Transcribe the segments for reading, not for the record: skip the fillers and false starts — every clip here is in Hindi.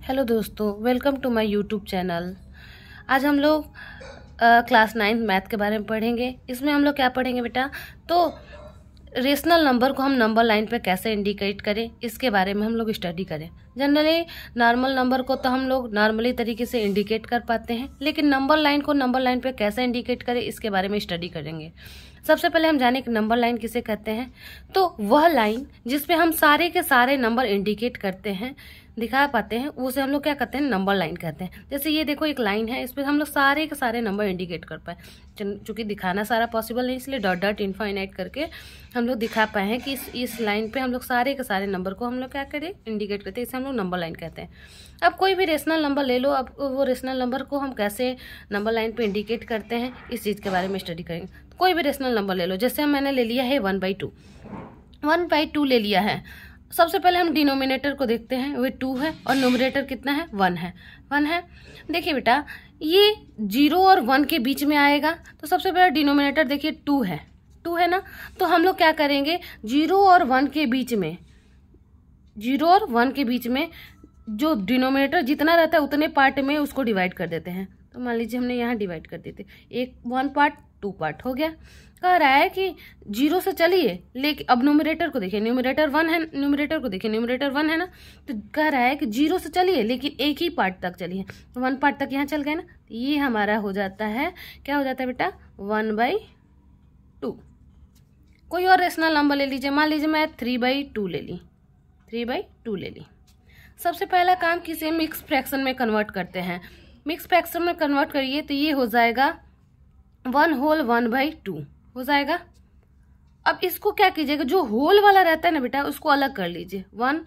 हेलो दोस्तों, welcome to my YouTube channel. आज हम लोग क्लास 9 मैथ के बारे में पढ़ेंगे। इसमें हम लोग क्या पढ़ेंगे बेटा, तो रेशनल नंबर को हम नंबर लाइन पे कैसे इंडिकेट करें इसके बारे में हम लोग स्टडी करें। जनरली नॉर्मल नंबर को तो हम लोग नॉर्मली तरीके से इंडिकेट कर पाते हैं, लेकिन नंबर लाइन को नंबर लाइन पे कैसे इंडिकेट करें इसके बारे में स्टडी करेंगे। सबसे पहले हम जाने कि नंबर लाइन किसे कहते हैं। तो वह लाइन जिसपे हम सारे के सारे नंबर इंडिकेट करते हैं, दिखा पाते हैं, उसे हम लोग क्या कहते हैं, नंबर लाइन कहते हैं। जैसे ये देखो एक लाइन है, इस पर हम लोग सारे के सारे नंबर इंडिकेट कर पाए। चूंकि दिखाना सारा पॉसिबल नहीं, इसलिए डॉट डॉट इनफाइनाइट करके हम लोग दिखा पाए हैं कि इस लाइन पे हम लोग सारे के सारे नंबर को हम लोग क्या करें, इंडिकेट करते हैं। इसे हम लोग नंबर लाइन कहते हैं। अब कोई भी रेशनल नंबर ले लो, अब वो रेशनल नंबर को हम कैसे नंबर लाइन पे इंडिकेट करते हैं इस चीज़ के बारे में स्टडी करेंगे। तो कोई भी रेशनल नंबर ले लो, जैसे मैंने ले लिया है 1/2, 1/2 ले लिया है। सबसे पहले हम डिनोमिनेटर को देखते हैं, वो 2 है और न्यूमरेटर कितना है, 1 है, 1 है। देखिए बेटा, ये 0 और 1 के बीच में आएगा, तो सबसे पहले डिनोमिनेटर देखिए 2 है, 2 है ना। तो हम लोग क्या करेंगे, 0 और 1 के बीच में, 0 और 1 के बीच में जो डिनोमिनेटर जितना रहता है उतने पार्ट में उसको डिवाइड कर देते हैं। तो मान लीजिए हमने यहाँ डिवाइड कर देते, एक 1 पार्ट 2 पार्ट हो गया। कह रहा है कि 0 से चलिए, लेकिन अब न्यूमरेटर को देखिए, न्यूमरेटर 1 है, न्यूमरेटर को देखिए, न्यूमरेटर 1 है ना। तो कह रहा है कि 0 से चलिए लेकिन एक ही पार्ट तक चलिए, 1 पार्ट तक यहाँ चल गए ना। तो ये हमारा हो जाता है, क्या हो जाता है बेटा, 1/2। कोई और रेशनल नंबर ले लीजिए, मान लीजिए मैं 3/2 ले ली, 3/2 ले ली। सबसे पहला काम किसे मिक्स फ्रैक्शन में कन्वर्ट करते हैं। मिक्स फ्रैक्शन में कन्वर्ट करिए तो ये हो जाएगा 1/2 हो जाएगा। अब इसको क्या कीजिएगा, जो होल वाला रहता है ना बेटा उसको अलग कर लीजिए, 1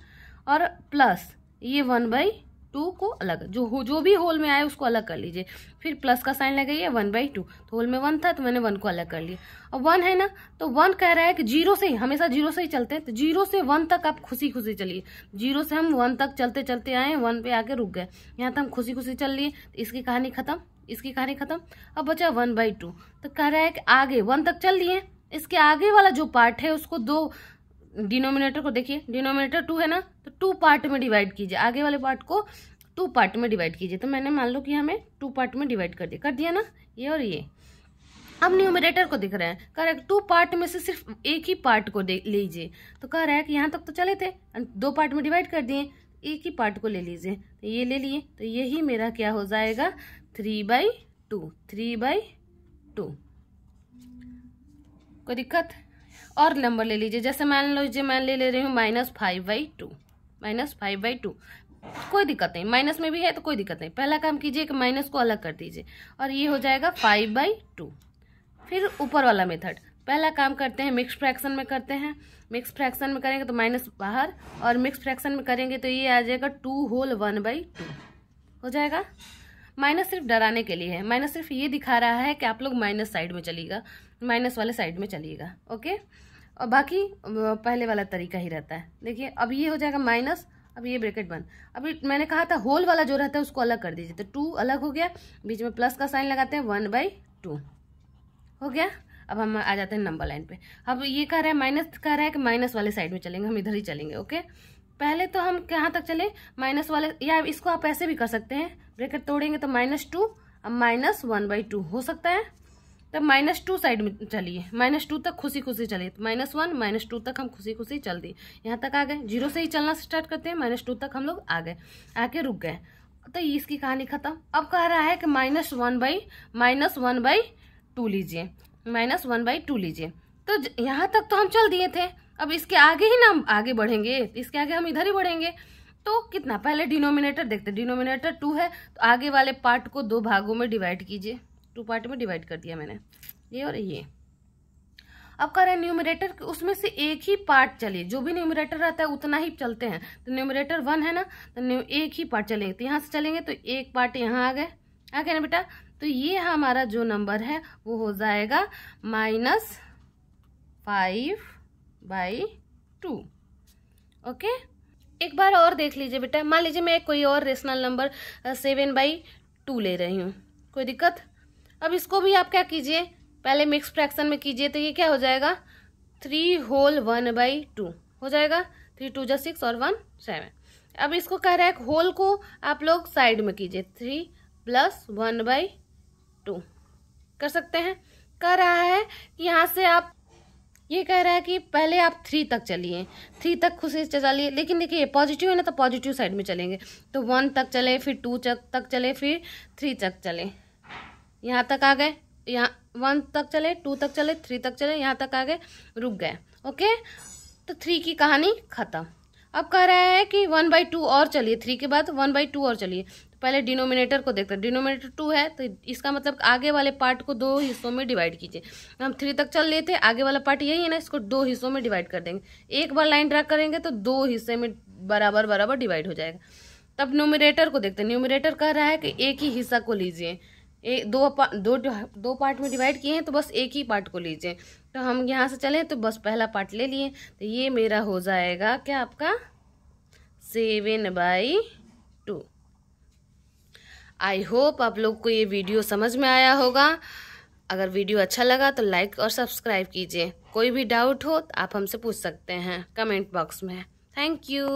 और प्लस ये 1/2 को अलग, जो भी होल में आए उसको अलग कर लीजिए। फिर प्लस का साइन लगाइए, 1/2। तो होल में 1 था तो मैंने 1 को अलग कर लिया। अब 1 है ना, तो 1 कह रहा है कि 0 से ही, हमेशा 0 से ही चलते हैं, तो 0 से 1 तक आप खुशी खुशी चलिए। 0 से हम 1 तक चलते चलते आए, 1 पे आके रुक गए, यहाँ तक हम खुशी खुशी चल लिए। तो इसकी कहानी खत्म, इसकी कहानी खत्म। अब बचा 1/2। तो कह रहा है कि आगे 1 तक चल दिए, इसके आगे वाला जो पार्ट है उसको दो, डिनोमिनेटर को देखिए, डिनोमिनेटर 2 है ना, तो 2 पार्ट में डिवाइड कीजिए, आगे वाले पार्ट को 2 पार्ट में डिवाइड कीजिए। तो मैंने मान लो कि हमें 2 पार्ट में डिवाइड कर दिया ना, ये और ये। अब न्यूमरेटर को दिख रहा है, कह रहा है 2 पार्ट में से सिर्फ एक ही पार्ट को लीजिए। तो कह रहा है कि यहाँ तक तो चले थे, 2 पार्ट में डिवाइड कर दिए, एक ही पार्ट को ले लीजिए। तो ये ले लिए, तो यही मेरा क्या हो जाएगा, 3/2, 3/2। कोई दिक्कत? और नंबर ले लीजिए, जैसे मान लीजिए मैं ले रही हूँ -5/2, -5/2। कोई दिक्कत नहीं, माइनस में भी है तो कोई दिक्कत नहीं। पहला काम कीजिए कि माइनस को अलग कर दीजिए और ये हो जाएगा 5/2। फिर ऊपर वाला मेथड, पहला काम करते हैं मिक्स फ्रैक्शन में करते हैं। मिक्स फ्रैक्शन में करेंगे तो माइनस बाहर, और मिक्स फ्रैक्शन में करेंगे तो ये आ जाएगा 2 होल 1/2 हो जाएगा। माइनस सिर्फ डराने के लिए है, माइनस सिर्फ ये दिखा रहा है कि आप लोग माइनस साइड में चलिएगा, माइनस वाले साइड में चलिएगा, ओके। और बाकी पहले वाला तरीका ही रहता है। देखिए अब ये हो जाएगा माइनस, अब ये ब्रैकेट बंद। अभी मैंने कहा था होल वाला जो रहता है उसको अलग कर दीजिए, तो 2 अलग हो गया, बीच में प्लस का साइन लगाते हैं, 1/2 हो गया। अब हम आ जाते हैं नंबर लाइन पे। अब ये कह रहा है, माइनस कह रहा है कि माइनस वाले साइड में चलेंगे, हम इधर ही चलेंगे, ओके। पहले तो हम कहाँ तक चले, माइनस वाले, या इसको आप ऐसे भी कर सकते हैं, ब्रैकेट तोड़ेंगे तो -2, अब -1/2 हो सकता है। तब -2 साइड में चलिए, -2 तक खुशी खुशी चलिए, तो -1 -2 तक हम खुशी खुशी चल दिए, यहाँ तक आ गए। 0 से ही चलना स्टार्ट करते हैं, -2 तक हम लोग आ गए, आके रुक गए। तो इसकी कहानी खत्म। अब कह रहा है कि -1/2 लीजिए, -1/2 लीजिए। तो यहाँ तक तो हम चल दिए थे, अब इसके आगे ही ना हम आगे बढ़ेंगे, इसके आगे हम इधर ही बढ़ेंगे। तो कितना, पहले डिनोमिनेटर देखते, डिनोमिनेटर 2 है तो आगे वाले पार्ट को 2 भागों में डिवाइड कीजिए, 2 पार्ट में डिवाइड कर दिया मैंने, ये और ये। अब कह रहे हैं न्यूमरेटर उसमें से एक ही पार्ट चलिए, जो भी न्यूमरेटर रहता है उतना ही चलते हैं। तो न्यूमरेटर 1 है ना, तो एक ही पार्ट चलेंगे, तो यहाँ से चलेंगे तो एक पार्ट यहाँ आ गए ना बेटा। तो ये हमारा जो नंबर है वो हो जाएगा -5/2, ओके। एक बार और देख लीजिए बेटा, मान लीजिए मैं कोई और रेशनल नंबर 7/2 ले रही हूँ, कोई दिक्कत? अब इसको भी आप क्या कीजिए, पहले मिक्स फ्रैक्शन में कीजिए, तो ये क्या हो जाएगा, 3 होल 1/2 हो जाएगा। 3 2 जा 6 और 1 7। अब इसको कह रहा है होल को आप लोग साइड में कीजिए, 3 + 1/2 कर सकते हैं। कह रहा है कि यहाँ से आप, ये कह रहा है कि पहले आप 3 तक चलिए, 3 तक खुद से चलिए, लेकिन देखिए पॉजिटिव है ना तो पॉजिटिव साइड में चलेंगे, तो 1 तक चले, फिर 2 तक चले, फिर 3 तक चले, यहाँ तक आ गए, यहाँ 1 तक चले, 2 तक चले, 3 तक चले, यहाँ तक आ गए, रुक गए। ओके, तो 3 की कहानी खत्म। अब कह रहा है कि 1/2 और चलिए, 3 के बाद 1/2 और चलिए। तो पहले डिनोमिनेटर को देखते हैं, डिनोमिनेटर 2 है तो इसका मतलब आगे वाले पार्ट को 2 हिस्सों में डिवाइड कीजिए। हम 3 तक चल लेते, आगे वाला पार्ट यही है ना, इसको 2 हिस्सों में डिवाइड कर देंगे। एक बार लाइन ड्रा करेंगे तो 2 हिस्से में बराबर बराबर डिवाइड हो जाएगा। तब न्यूमरेटर को देखते हैं, न्यूमरेटर कह रहा है कि एक ही हिस्सा को लीजिए, दो पार्ट में डिवाइड किए हैं तो बस एक ही पार्ट को लीजिए। तो हम यहाँ से चले तो बस पहला पार्ट ले लिए, तो ये मेरा हो जाएगा क्या, आपका 7/2। आई होप आप लोग को ये वीडियो समझ में आया होगा। अगर वीडियो अच्छा लगा तो लाइक और सब्सक्राइब कीजिए। कोई भी डाउट हो तो आप हमसे पूछ सकते हैं कमेंट बॉक्स में। Thank you.